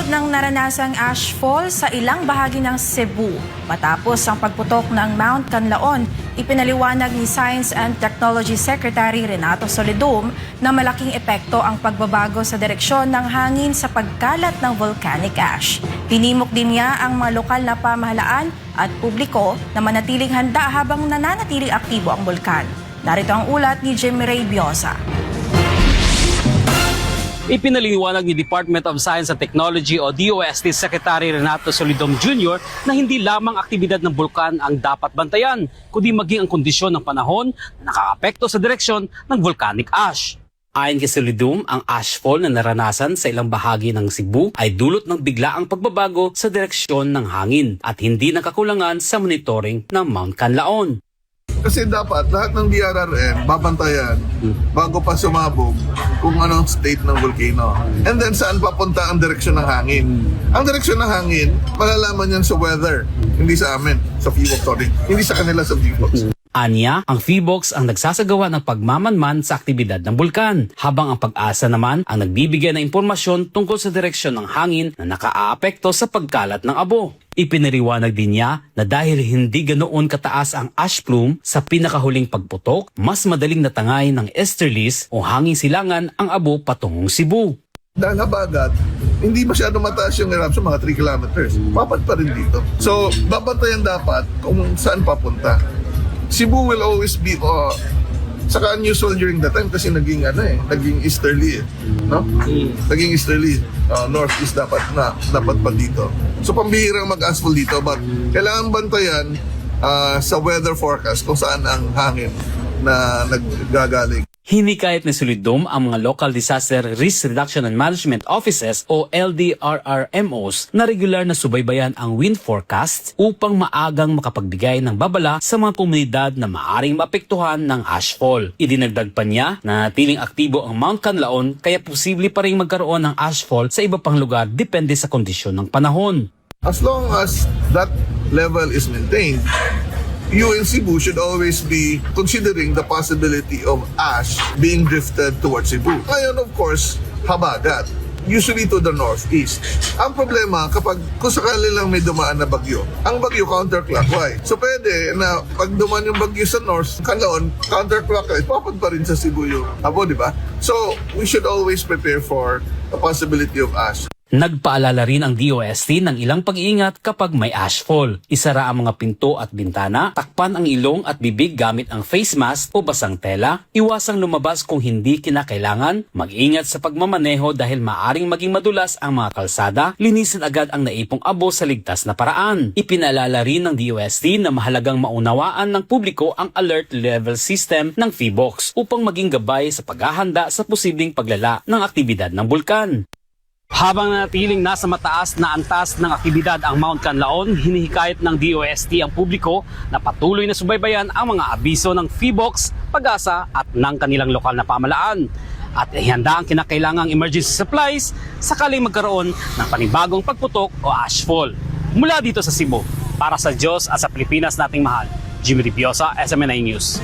Dulot ng naranasang ashfall sa ilang bahagi ng Cebu. Matapos ang pagputok ng Mount Canlaon, ipinaliwanag ni Science and Technology Secretary Renato Solidum na malaking epekto ang pagbabago sa direksyon ng hangin sa pagkalat ng volcanic ash. Tinimok din niya ang mga lokal na pamahalaan at publiko na manatiling handa habang nananatiling aktibo ang bulkan. Narito ang ulat ni Jimmy Ray Biosa. Ipinaliliwanag ni Department of Science and Technology o DOST Secretary Renato Solidum Jr. na hindi lamang aktibidad ng bulkan ang dapat bantayan, kundi maging ang kondisyon ng panahon na nakakaapekto sa direksyon ng volcanic ash. Ayon kay Solidum, ang ashfall na naranasan sa ilang bahagi ng Cebu ay dulot ng biglaang pagbabago sa direksyon ng hangin at hindi nakakulangan sa monitoring ng Mount Canlaon. Kasi dapat lahat ng DRRM babantayan bago pa sumabog kung anong state ng volcano. And then saan papunta ang direksyon ng hangin. Ang direksyon ng hangin, malalaman yan sa weather, hindi sa amin, sa PHIVOLCS, sorry. Hindi sa kanila sa PHIVOLCS. Anya, ang PHIVOLCS ang nagsasagawa ng pagmamanman sa aktibidad ng bulkan, habang ang Pag-asa naman ang nagbibigay ng impormasyon tungkol sa direksyon ng hangin na nakaaapekto sa pagkalat ng abo. Ipinaliwanag din niya na dahil hindi ganoon kataas ang ash plume sa pinakahuling pagputok, mas madaling natangay ng easterlies o hangin silangan ang abo patungong Cebu. Dahil habagat, hindi masyado mataas yung eruption, mga 3 kilometers. Papat pa rin dito. So, babantayan dapat kung saan papunta. Cebu will always be saka unusual during that time kasi naging easterly no? Naging easterly, northeast dapat pa dito. So pambihirang mag-asphalt dito, but kailangan bantayan sa weather forecast kung saan ang hangin na naggagaling. Hinikayat ni Solidum ang mga Local Disaster Risk Reduction and Management Offices o LDRRMOs na regular na subaybayan ang wind forecast upang maagang makapagbigay ng babala sa mga komunidad na maaring maapektuhan ng ashfall. Idinagdag pa niya na natiling aktibo ang Mount Canlaon kaya posible pa rin magkaroon ng ashfall sa iba pang lugar depende sa kondisyon ng panahon. As long as that level is maintained, you in Cebu should always be considering the possibility of ash being drifted towards Cebu. Ngayon, of course, habagat, usually to the northeast. Ang problema, kung sakali lang may dumaan na bagyo, ang bagyo counterclockwise. So pwede na pag dumaan yung bagyo sa north, Canlaon, counterclockwise, papad pa rin sa Cebu yung abo, di ba? So we should always prepare for the possibility of ash. Nagpaalala rin ang DOST ng ilang pag-iingat kapag may ashfall. Isara ang mga pinto at bintana, takpan ang ilong at bibig gamit ang face mask o basang tela, iwasang lumabas kung hindi kinakailangan, mag-ingat sa pagmamaneho dahil maaring maging madulas ang mga kalsada, linisin agad ang naipong abo sa ligtas na paraan. Ipinaalala rin ng DOST na mahalagang maunawaan ng publiko ang alert level system ng PHIVOLCS upang maging gabay sa paghahanda sa posibleng paglala ng aktibidad ng bulkan. Habang nanatiling nasa mataas na antas ng aktibidad ang Mount Canlaon, hinihikayat ng DOST ang publiko na patuloy na subaybayan ang mga abiso ng PHIVOLCS, Pag-asa at ng kanilang lokal na pamahalaan. At ihanda ang kinakailangang emergency supplies sakaling magkaroon ng panibagong pagputok o ashfall. Mula dito sa Cebu, para sa Diyos at sa Pilipinas nating mahal, Jimmy Ray Biosa, SMNI News.